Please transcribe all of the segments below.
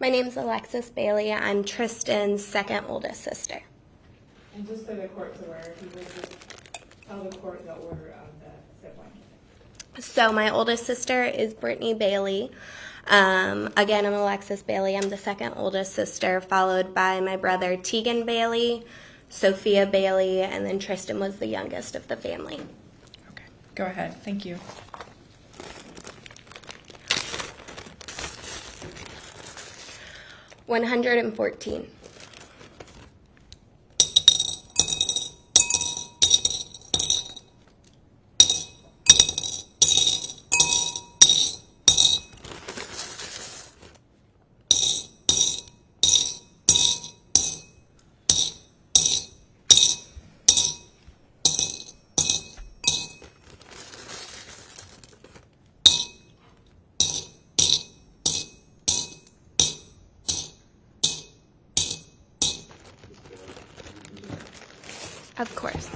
My name's Alexis Bailey. I'm Tristyn's second oldest sister. And just so the court's aware, if you would just tell the court the order of the siblings. So my oldest sister is Brittany Bailey. Again, I'm Alexis Bailey. I'm the second oldest sister, followed by my brother Tegan Bailey, Sophia Bailey, and then Tristyn was the youngest of the family. Okay, go ahead. Thank you. $114. Of course.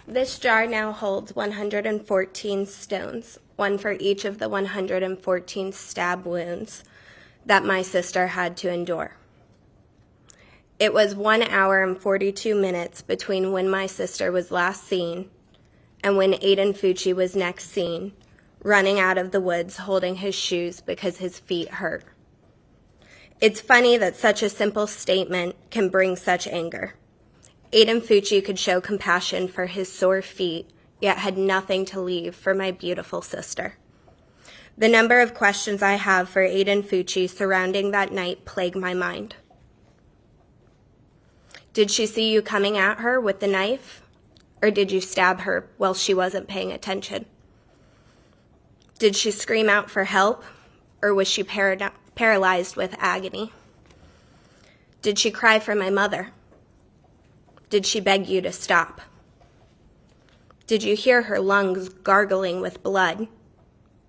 This jar now holds 114 stones, one for each of the 114 stab wounds that my sister had to endure. It was 1 hour and 42 minutes between when my sister was last seen and when Aiden Fucci was next seen, running out of the woods holding his shoes because his feet hurt. It's funny that such a simple statement can bring such anger. Aiden Fucci could show compassion for his sore feet, yet had nothing to leave for my beautiful sister. The number of questions I have for Aiden Fucci surrounding that night plague my mind. Did she see you coming at her with the knife? Or did you stab her while she wasn't paying attention? Did she scream out for help? Or was she paralyzed with agony? Did she cry for my mother? Did she beg you to stop? Did you hear her lungs gargling with blood?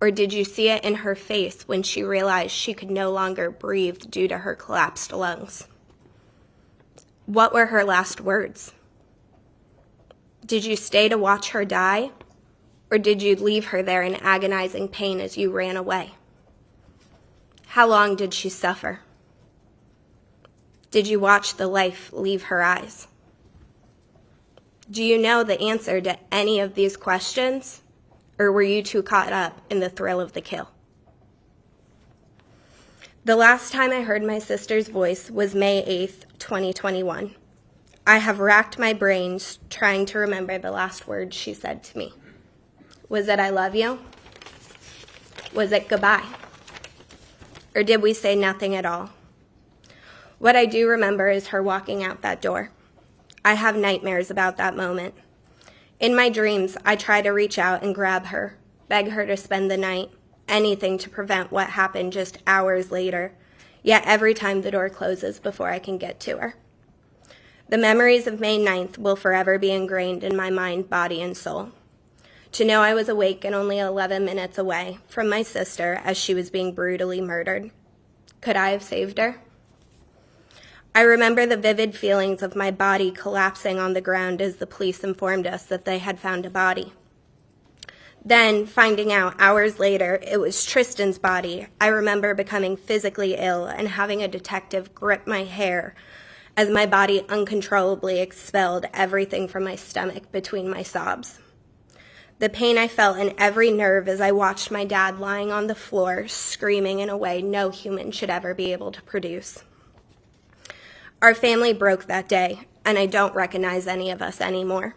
Or did you see it in her face when she realized she could no longer breathe due to her collapsed lungs? What were her last words? Did you stay to watch her die? Or did you leave her there in agonizing pain as you ran away? How long did she suffer? Did you watch the life leave her eyes? Do you know the answer to any of these questions, or were you too caught up in the thrill of the kill? The last time I heard my sister's voice was May 8th, 2021. I have racked my brains trying to remember the last words she said to me. Was it "I love you"? Was it goodbye? Or did we say nothing at all? What I do remember is her walking out that door. I have nightmares about that moment. In my dreams, I try to reach out and grab her, beg her to spend the night, anything to prevent what happened just hours later, yet every time the door closes before I can get to her. The memories of May 9th will forever be ingrained in my mind, body, and soul. To know I was awake and only 11 minutes away from my sister as she was being brutally murdered. Could I have saved her? I remember the vivid feelings of my body collapsing on the ground as the police informed us that they had found a body. Then, finding out hours later it was Tristyn's body, I remember becoming physically ill and having a detective grip my hair as my body uncontrollably expelled everything from my stomach between my sobs. The pain I felt in every nerve as I watched my dad lying on the floor, screaming in a way no human should ever be able to produce. Our family broke that day, and I don't recognize any of us anymore.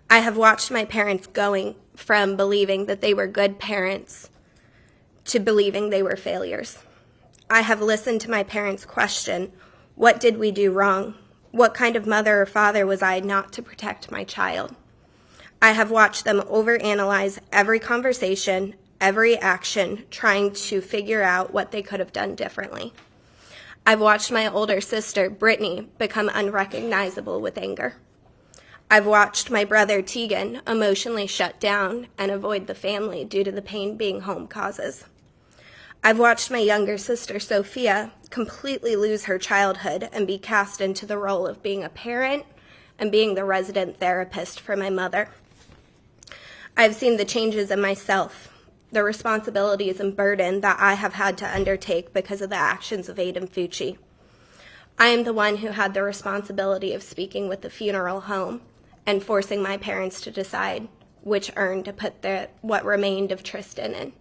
I have watched my parents going from believing that they were good parents to believing they were failures. I have listened to my parents question, what did we do wrong? What kind of mother or father was I not to protect my child? I have watched them overanalyze every conversation, every action, trying to figure out what they could have done differently. I've watched my older sister, Brittany, become unrecognizable with anger. I've watched my brother, Tegan, emotionally shut down and avoid the family due to the pain being home causes. I've watched my younger sister, Sophia, completely lose her childhood and be cast into the role of being a parent and being the resident therapist for my mother. I've seen the changes in myself, the responsibilities and burden that I have had to undertake because of the actions of Aiden Fucci. I am the one who had the responsibility of speaking with the funeral home and forcing my parents to decide which urn to put what remained of Tristyn in.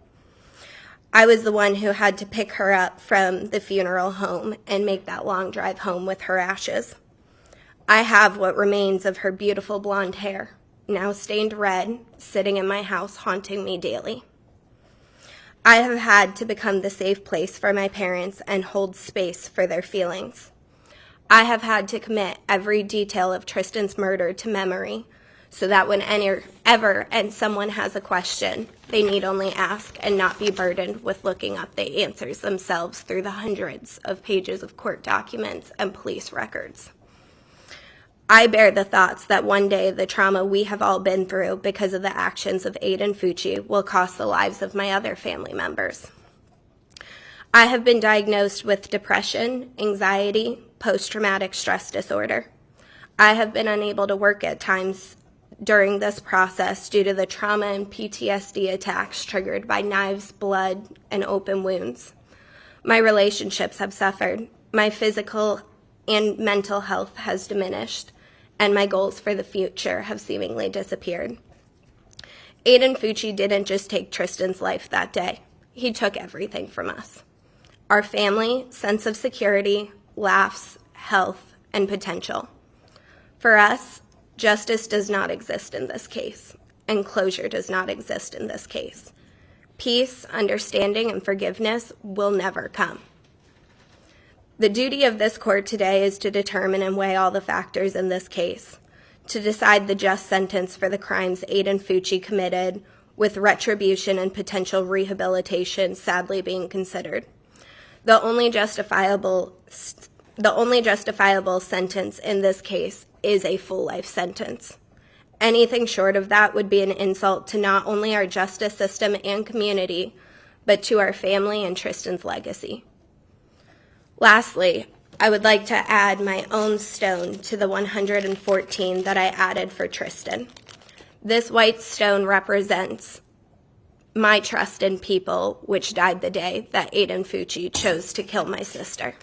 I was the one who had to pick her up from the funeral home and make that long drive home with her ashes. I have what remains of her beautiful blonde hair, now stained red, sitting in my house, haunting me daily. I have had to become the safe place for my parents and hold space for their feelings. I have had to commit every detail of Tristyn's murder to memory so that whenever someone has a question, they need only ask and not be burdened with looking up the answers themselves through the hundreds of pages of court documents and police records. I bear the thoughts that one day the trauma we have all been through because of the actions of Aiden Fucci will cost the lives of my other family members. I have been diagnosed with depression, anxiety, post-traumatic stress disorder. I have been unable to work at times during this process due to the trauma and PTSD attacks triggered by knives, blood, and open wounds. My relationships have suffered. My physical and mental health has diminished, and my goals for the future have seemingly disappeared. Aiden Fucci didn't just take Tristyn's life that day. He took everything from us. Our family, sense of security, laughs, health, and potential. For us, justice does not exist in this case, and closure does not exist in this case. Peace, understanding, and forgiveness will never come. The duty of this court today is to determine and weigh all the factors in this case, to decide the just sentence for the crimes Aiden Fucci committed, with retribution and potential rehabilitation sadly being considered. The only justifiable sentence in this case is a full life sentence. Anything short of that would be an insult to not only our justice system and community, but to our family and Tristyn's legacy. Lastly, I would like to add my own stone to the 114 that I added for Tristyn. This white stone represents my trust in people, which died the day that Aiden Fucci chose to kill my sister.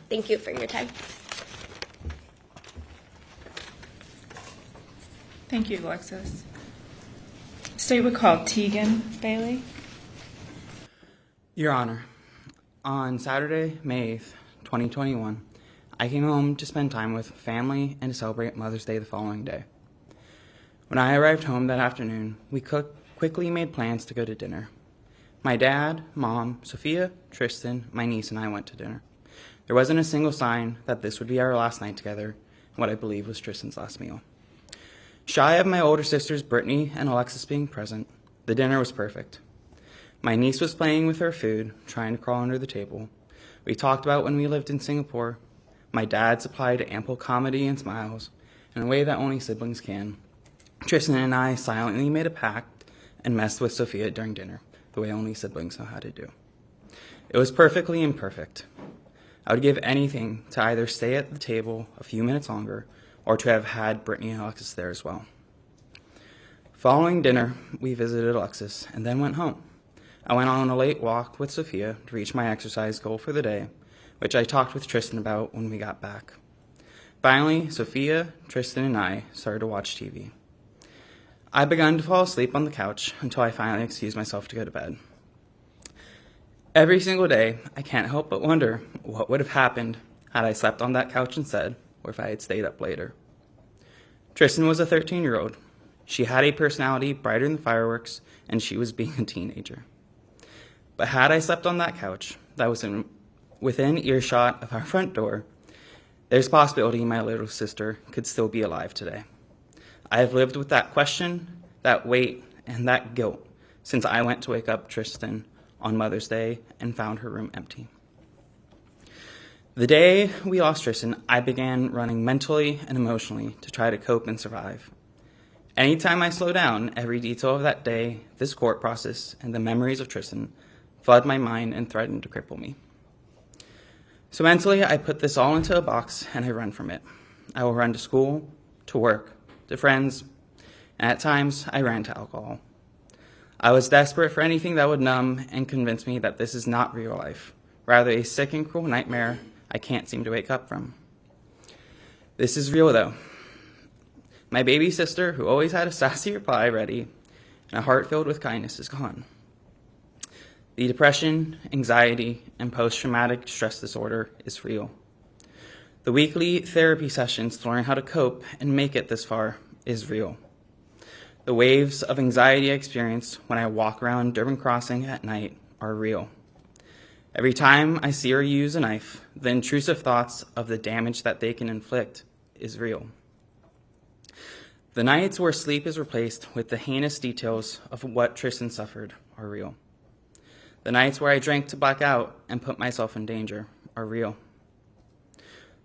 Thank you for your time. Thank you, Alexis. State would call Tegan Bailey. Your Honor, on Saturday, May 8th, 2021, I came home to spend time with family and to celebrate Mother's Day the following day. When I arrived home that afternoon, we quickly made plans to go to dinner. My dad, mom, Sophia, Tristyn, my niece, and I went to dinner. There wasn't a single sign that this would be our last night together, what I believe was Tristyn's last meal. Shy of my older sisters Brittany and Alexis being present, the dinner was perfect. My niece was playing with her food, trying to crawl under the table. We talked about when we lived in Singapore. My dad supplied ample comedy and smiles in a way that only siblings can. Tristyn and I silently made a pact and messed with Sophia during dinner, the way only siblings know how to do. It was perfectly imperfect. I would give anything to either stay at the table a few minutes longer or to have had Brittany and Alexis there as well. Following dinner, we visited Alexis and then went home. I went on a late walk with Sophia to reach my exercise goal for the day, which I talked with Tristyn about when we got back. Finally, Sophia, Tristyn, and I started to watch TV. I began to fall asleep on the couch until I finally excused myself to go to bed. Every single day, I can't help but wonder what would have happened had I slept on that couch instead, or if I had stayed up later. Tristyn was a 13-year-old. She had a personality brighter than fireworks, and she was being a teenager. But had I slept on that couch that was within earshot of our front door, there's a possibility my little sister could still be alive today. I have lived with that question, that weight, and that guilt since I went to wake up Tristyn on Mother's Day and found her room empty. The day we lost Tristyn, I began running mentally and emotionally to try to cope and survive. Anytime I slow down, every detail of that day, this court process, and the memories of Tristyn flood my mind and threaten to cripple me. So mentally, I put this all into a box and I run from it. I will run to school, to work, to friends, and at times I ran to alcohol. I was desperate for anything that would numb and convince me that this is not real life, rather a sick and cruel nightmare I can't seem to wake up from. This is real though. My baby sister, who always had a sassy reply ready and a heart filled with kindness, is gone. The depression, anxiety, and post-traumatic stress disorder is real. The weekly therapy sessions to learn how to cope and make it this far is real. The waves of anxiety I experience when I walk around Durban Crossing at night are real. Every time I see her use a knife, the intrusive thoughts of the damage that they can inflict is real. The nights where sleep is replaced with the heinous details of what Tristyn suffered are real. The nights where I drank to black out and put myself in danger are real.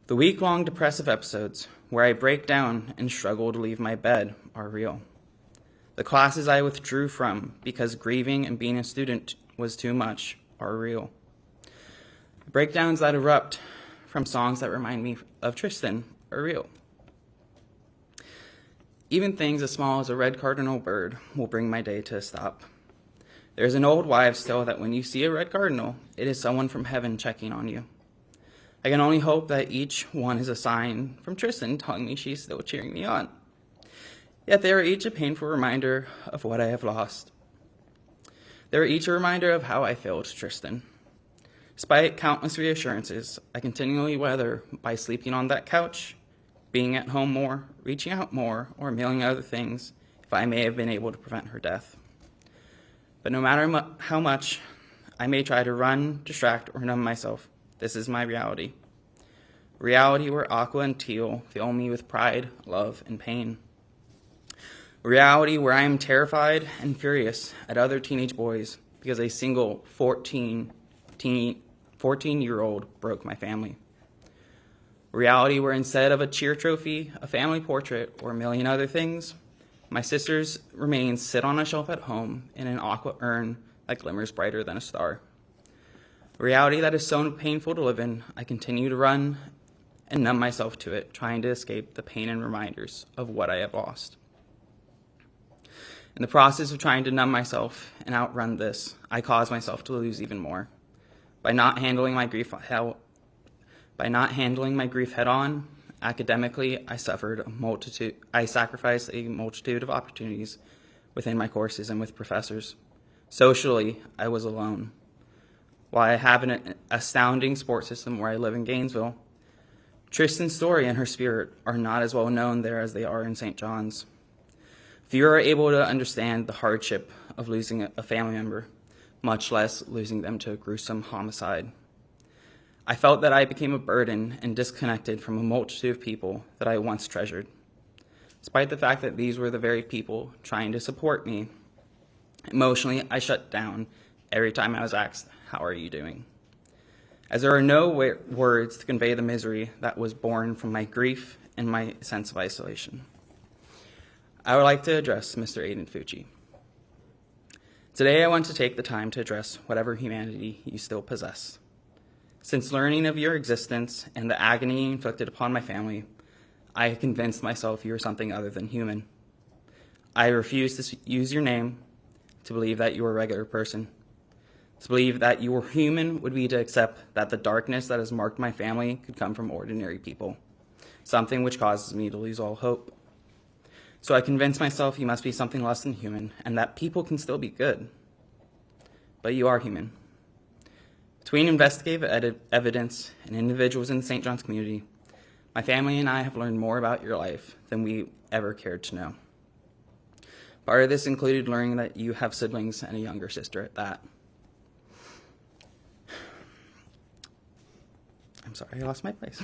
The week-long depressive episodes where I break down and struggle to leave my bed are real. The classes I withdrew from because grieving and being a student was too much are real. The breakdowns that erupt from songs that remind me of Tristyn are real. Even things as small as a red cardinal bird will bring my day to a stop. There's an old wives' tale that when you see a red cardinal, it is someone from heaven checking on you. I can only hope that each one is a sign from Tristyn telling me she's still cheering me on. Yet they are each a painful reminder of what I have lost. They are each a reminder of how I failed Tristyn. Despite countless reassurances, I continually weather by sleeping on that couch, being at home more, reaching out more, or a million other things if I may have been able to prevent her death. But no matter how much I may try to run, distract, or numb myself, this is my reality. Reality where Aqua and Teal fill me with pride, love, and pain. Reality where I am terrified and furious at other teenage boys because a single 14-year-old broke my family. Reality where instead of a cheer trophy, a family portrait, or a million other things, my sister's remains sit on a shelf at home in an aqua urn that glimmers brighter than a star. A reality that is so painful to live in, I continue to run and numb myself to it, trying to escape the pain and reminders of what I have lost. In the process of trying to numb myself and outrun this, I cause myself to lose even more. By not handling my grief head on, academically, I sacrificed a multitude of opportunities within my courses and with professors. Socially, I was alone. While I have an astounding support system where I live in Gainesville, Tristyn's story and her spirit are not as well known there as they are in St. John's. Few are able to understand the hardship of losing a family member, much less losing them to a gruesome homicide. I felt that I became a burden and disconnected from a multitude of people that I once treasured. Despite the fact that these were the very people trying to support me, emotionally I shut down every time I was asked, "How are you doing?" As there are no words to convey the misery that was born from my grief and my sense of isolation. I would like to address Mr. Aiden Fucci. Today I want to take the time to address whatever humanity you still possess. Since learning of your existence and the agony inflicted upon my family, I have convinced myself you are something other than human. I refuse to use your name to believe that you are a regular person. To believe that you are human would be to accept that the darkness that has marked my family could come from ordinary people, something which causes me to lose all hope. So I convince myself you must be something less than human, and that people can still be good. But you are human. Between investigative evidence and individuals in the St. John's community, my family and I have learned more about your life than we ever cared to know. Part of this included learning that you have siblings and a younger sister at that. I'm sorry, I lost my place.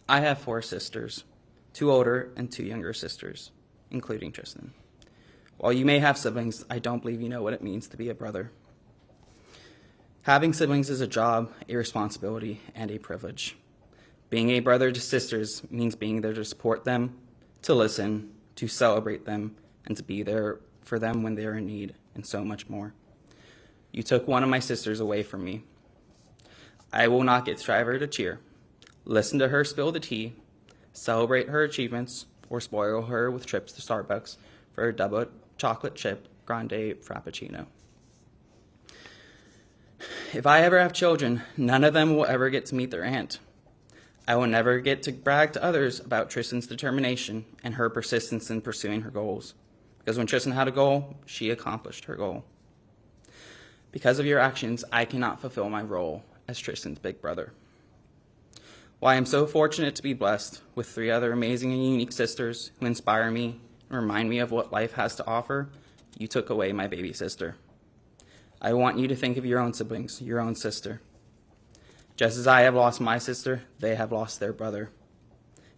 I have 4 sisters, 2 older and 2 younger sisters, including Tristyn. While you may have siblings, I don't believe you know what it means to be a brother. Having siblings is a job, a responsibility, and a privilege. Being a brother to sisters means being there to support them, to listen, to celebrate them, and to be there for them when they are in need, and so much more. You took one of my sisters away from me. I will not get to drive her to cheer, listen to her spill the tea, celebrate her achievements, or spoil her with trips to Starbucks for a double chocolate chip grande frappuccino. If I ever have children, none of them will ever get to meet their aunt. I will never get to brag to others about Tristyn's determination and her persistence in pursuing her goals. Because when Tristyn had a goal, she accomplished her goal. Because of your actions, I cannot fulfill my role as Tristyn's big brother. While I am so fortunate to be blessed with 3 other amazing and unique sisters who inspire me and remind me of what life has to offer, you took away my baby sister. I want you to think of your own siblings, your own sister. Just as I have lost my sister, they have lost their brother.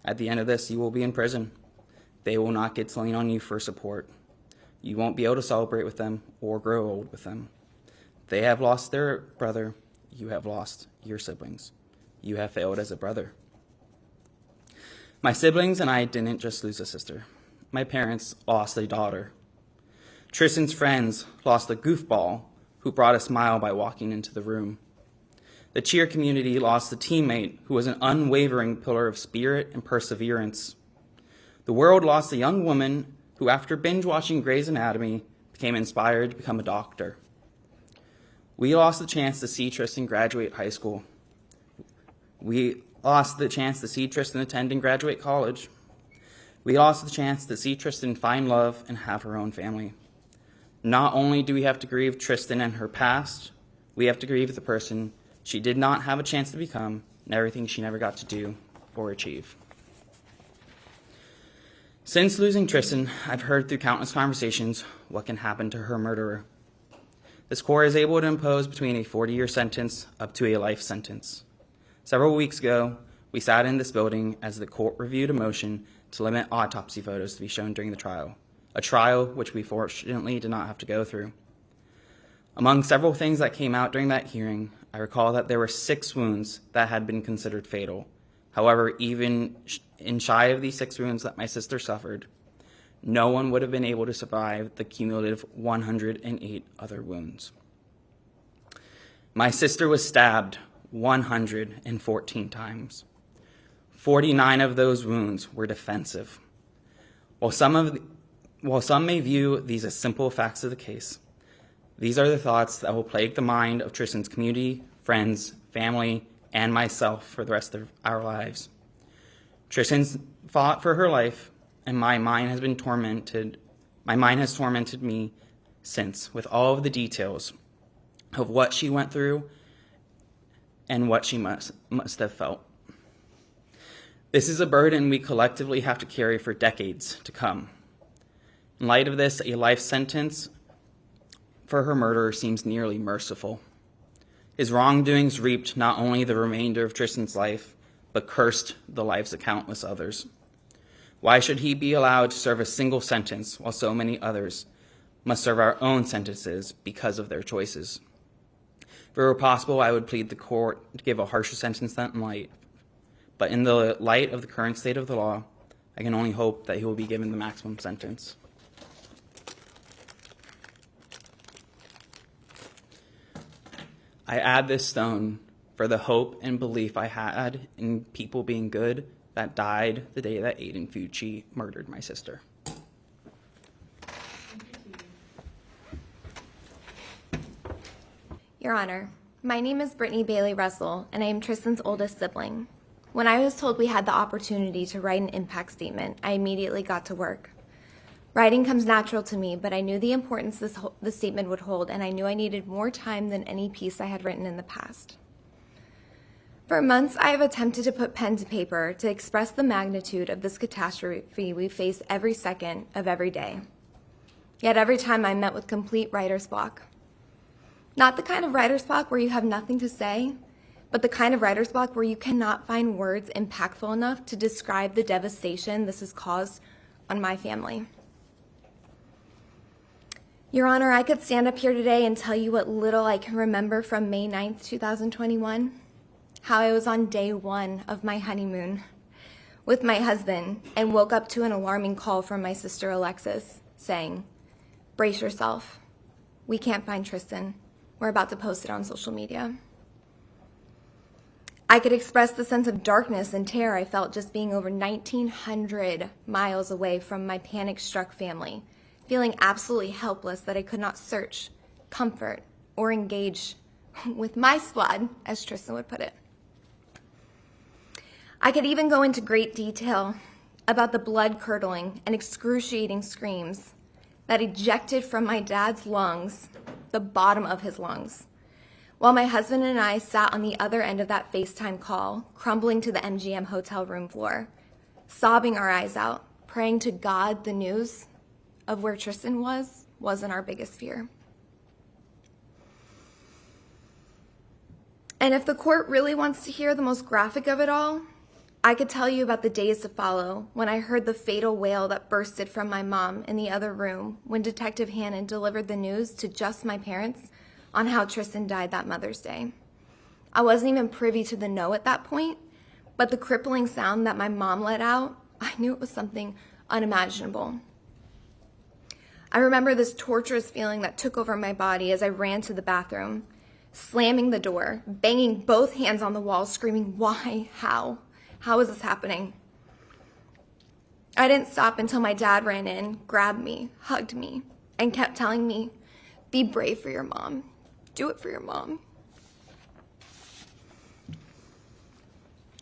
At the end of this, you will be in prison. They will not get to lean on you for support. You won't be able to celebrate with them or grow old with them. They have lost their brother. You have lost your siblings. You have failed as a brother. My siblings and I didn't just lose a sister. My parents lost a daughter. Tristyn's friends lost a goofball who brought a smile by walking into the room. The cheer community lost a teammate who was an unwavering pillar of spirit and perseverance. The world lost a young woman who, after binge-watching Grey's Anatomy, became inspired to become a doctor. We lost the chance to see Tristyn graduate high school. We lost the chance to see Tristyn attend and graduate college. We lost the chance to see Tristyn find love and have her own family. Not only do we have to grieve Tristyn and her past, we have to grieve the person she did not have a chance to become and everything she never got to do or achieve. Since losing Tristyn, I've heard through countless conversations what can happen to her murderer. This court is able to impose between a 40-year sentence up to a life sentence. Several weeks ago, we sat in this building as the court reviewed a motion to limit autopsy photos to be shown during the trial, a trial which we fortunately did not have to go through. Among several things that came out during that hearing, I recall that there were 6 wounds that had been considered fatal. However, even in shy of these 6 wounds that my sister suffered, no one would have been able to survive the cumulative 108 other wounds. My sister was stabbed 114 times. 49 of those wounds were defensive. While some may view these as simple facts of the case, these are the thoughts that will plague the mind of Tristyn's community, friends, family, and myself for the rest of our lives. Tristyn's fought for her life, and my mind has tormented me since, with all of the details of what she went through and what she must have felt. This is a burden we collectively have to carry for decades to come. In light of this, a life sentence for her murderer seems nearly merciful. His wrongdoings reaped not only the remainder of Tristyn's life, but cursed the lives of countless others. Why should he be allowed to serve a single sentence while so many others must serve our own sentences because of their choices? If it were possible, I would plead the court to give a harsher sentence than light. But in the light of the current state of the law, I can only hope that he will be given the maximum sentence. I add this stone for the hope and belief I had in people being good that died the day that Aiden Fucci murdered my sister. Your Honor, my name is Tristyn Bailey Russell, and I am Tristyn's oldest sibling. When I was told we had the opportunity to write an impact statement, I immediately got to work. Writing comes natural to me, but I knew the importance the statement would hold, and I knew I needed more time than any piece I had written in the past. For months, I have attempted to put pen to paper to express the magnitude of this catastrophe we face every second of every day. Yet every time I'm met with complete writer's block. Not the kind of writer's block where you have nothing to say, but the kind of writer's block where you cannot find words impactful enough to describe the devastation this has caused on my family. Your Honor, I could stand up here today and tell you what little I can remember from May 9th, 2021, how I was on day 1 of my honeymoon with my husband and woke up to an alarming call from my sister Alexis saying, "Brace yourself. We can't find Tristyn. We're about to post it on social media." I could express the sense of darkness and terror I felt just being over 1,900 miles away from my panic-struck family, feeling absolutely helpless that I could not search, comfort, or engage with my squad, as Tristyn would put it. I could even go into great detail about the blood-curdling and excruciating screams that ejected from my dad's lungs, the bottom of his lungs, while my husband and I sat on the other end of that FaceTime call, crumbling to the MGM hotel room floor, sobbing our eyes out, praying to God the news of where Tristyn wasn't our biggest fear. And if the court really wants to hear the most graphic of it all, I could tell you about the days to follow when I heard the fatal wail that bursted from my mom in the other room when Detective Hannon delivered the news to just my parents on how Tristyn died that Mother's Day. I wasn't even privy to the no at that point, but the crippling sound that my mom let out, I knew it was something unimaginable. I remember this torturous feeling that took over my body as I ran to the bathroom, slamming the door, banging both hands on the wall, screaming, "Why? How? How is this happening?" I didn't stop until my dad ran in, grabbed me, hugged me, and kept telling me, "Be brave for your mom. Do it for your mom."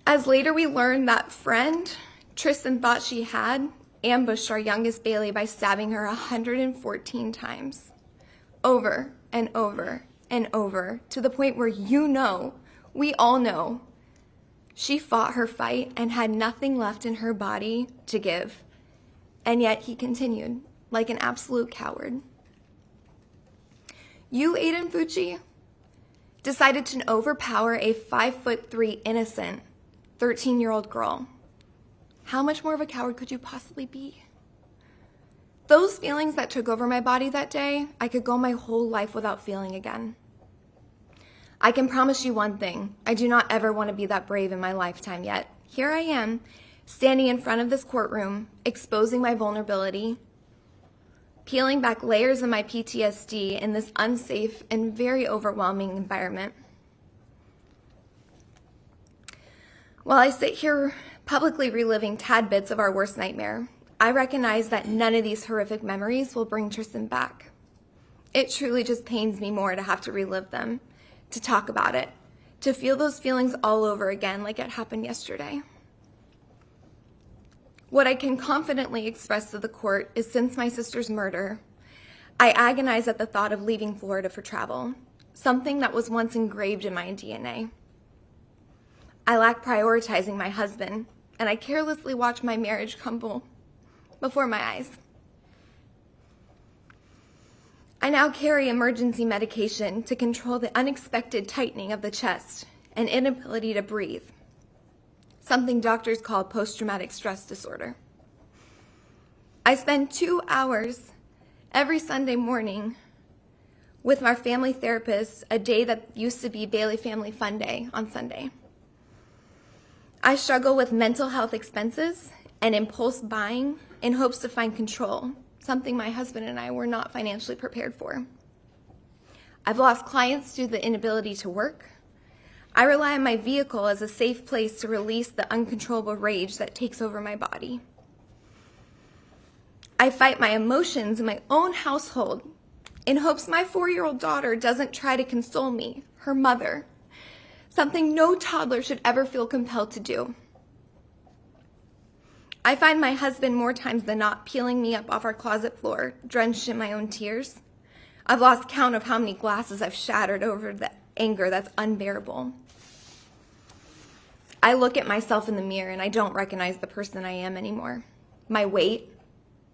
As later we learned, that friend Tristyn thought she had ambushed our youngest Bailey by stabbing her 114 times, over and over and over, to the point where we all know, she fought her fight and had nothing left in her body to give. And yet he continued, like an absolute coward. You, Aiden Fucci, decided to overpower a 5'3" innocent 13-year-old girl. How much more of a coward could you possibly be? Those feelings that took over my body that day, I could go my whole life without feeling again. I can promise you one thing, I do not ever want to be that brave in my lifetime yet. Here I am, standing in front of this courtroom, exposing my vulnerability, peeling back layers of my PTSD in this unsafe and very overwhelming environment. While I sit here publicly reliving tad bits of our worst nightmare, I recognize that none of these horrific memories will bring Tristyn back. It truly just pains me more to have to relive them, to talk about it, to feel those feelings all over again like it happened yesterday. What I can confidently express to the court is, since my sister's murder, I agonize at the thought of leaving Florida for travel, something that was once engraved in my DNA. I lack prioritizing my husband, and I carelessly watch my marriage crumble before my eyes. I now carry emergency medication to control the unexpected tightening of the chest and inability to breathe, something doctors call post-traumatic stress disorder. I spend 2 hours every Sunday morning with my family therapist, a day that used to be Bailey Family Fun Day on Sunday. I struggle with mental health expenses and impulse buying in hopes to find control, something my husband and I were not financially prepared for. I've lost clients due to the inability to work. I rely on my vehicle as a safe place to release the uncontrollable rage that takes over my body. I fight my emotions in my own household in hopes my 4-year-old daughter doesn't try to console me, her mother, something no toddler should ever feel compelled to do. I find my husband more times than not peeling me up off our closet floor, drenched in my own tears. I've lost count of how many glasses I've shattered over the anger that's unbearable. I look at myself in the mirror and I don't recognize the person I am anymore. My weight,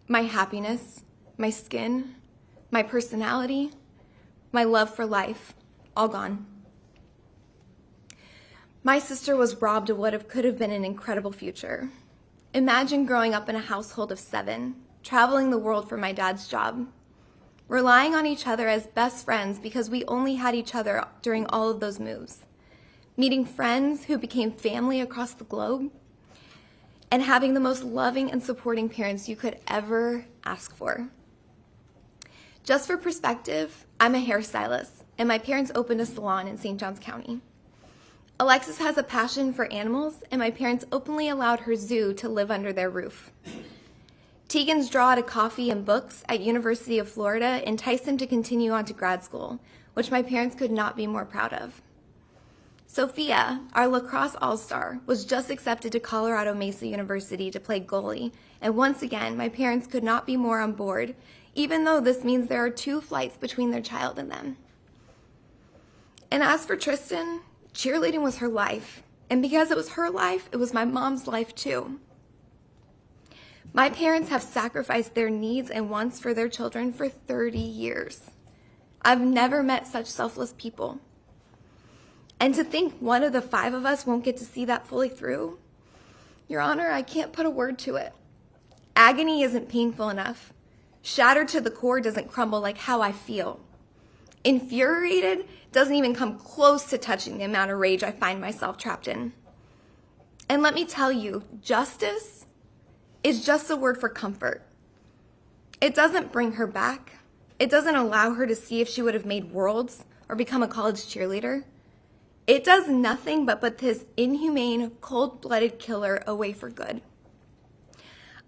my happiness, my skin, my personality, my love for life, all gone. My sister was robbed of what could have been an incredible future. Imagine growing up in a household of 7, traveling the world for my dad's job, relying on each other as best friends because we only had each other during all of those moves, meeting friends who became family across the globe, and having the most loving and supporting parents you could ever ask for. Just for perspective, I'm a hairstylist, and my parents opened a salon in St. Johns County. Alexis has a passion for animals, and my parents openly allowed her zoo to live under their roof. Tegan's draw to coffee and books at University of Florida enticed him to continue on to grad school, which my parents could not be more proud of. Sophia, our lacrosse all-star, was just accepted to Colorado Mesa University to play goalie, and once again, my parents could not be more on board, even though this means there are 2 flights between their child and them. And as for Tristyn, cheerleading was her life, and because it was her life, it was my mom's life too. My parents have sacrificed their needs and wants for their children for 30 years. I've never met such selfless people. And to think one of the 5 of us won't get to see that fully through, Your Honor, I can't put a word to it. Agony isn't painful enough. Shattered to the core doesn't crumble like how I feel. Infuriated doesn't even come close to touching the amount of rage I find myself trapped in. And let me tell you, justice is just a word for comfort. It doesn't bring her back. It doesn't allow her to see if she would have made worlds or become a college cheerleader. It does nothing but put this inhumane, cold-blooded killer away for good.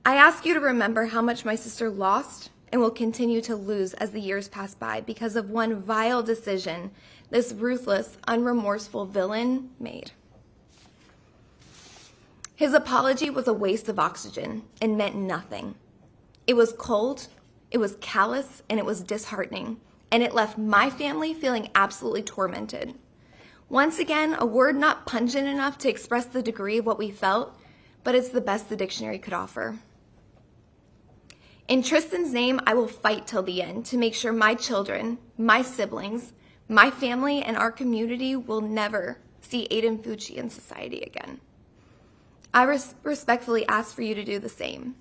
I ask you to remember how much my sister lost and will continue to lose as the years pass by because of one vile decision this ruthless, unremorseful villain made. His apology was a waste of oxygen and meant nothing. It was cold, it was callous, and it was disheartening, and it left my family feeling absolutely tormented. Once again, a word not pungent enough to express the degree of what we felt, but it's the best the dictionary could offer. In Tristyn's name, I will fight till the end to make sure my children, my siblings, my family, and our community will never see Aiden Fucci in society again. I respectfully ask for you to do the same.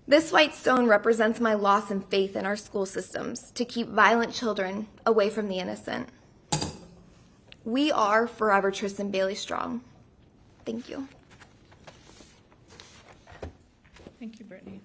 This white stone represents my loss in faith in our school systems to keep violent children away from the innocent. We are forever Tristyn Bailey strong. Thank you. Thank you, Brittany.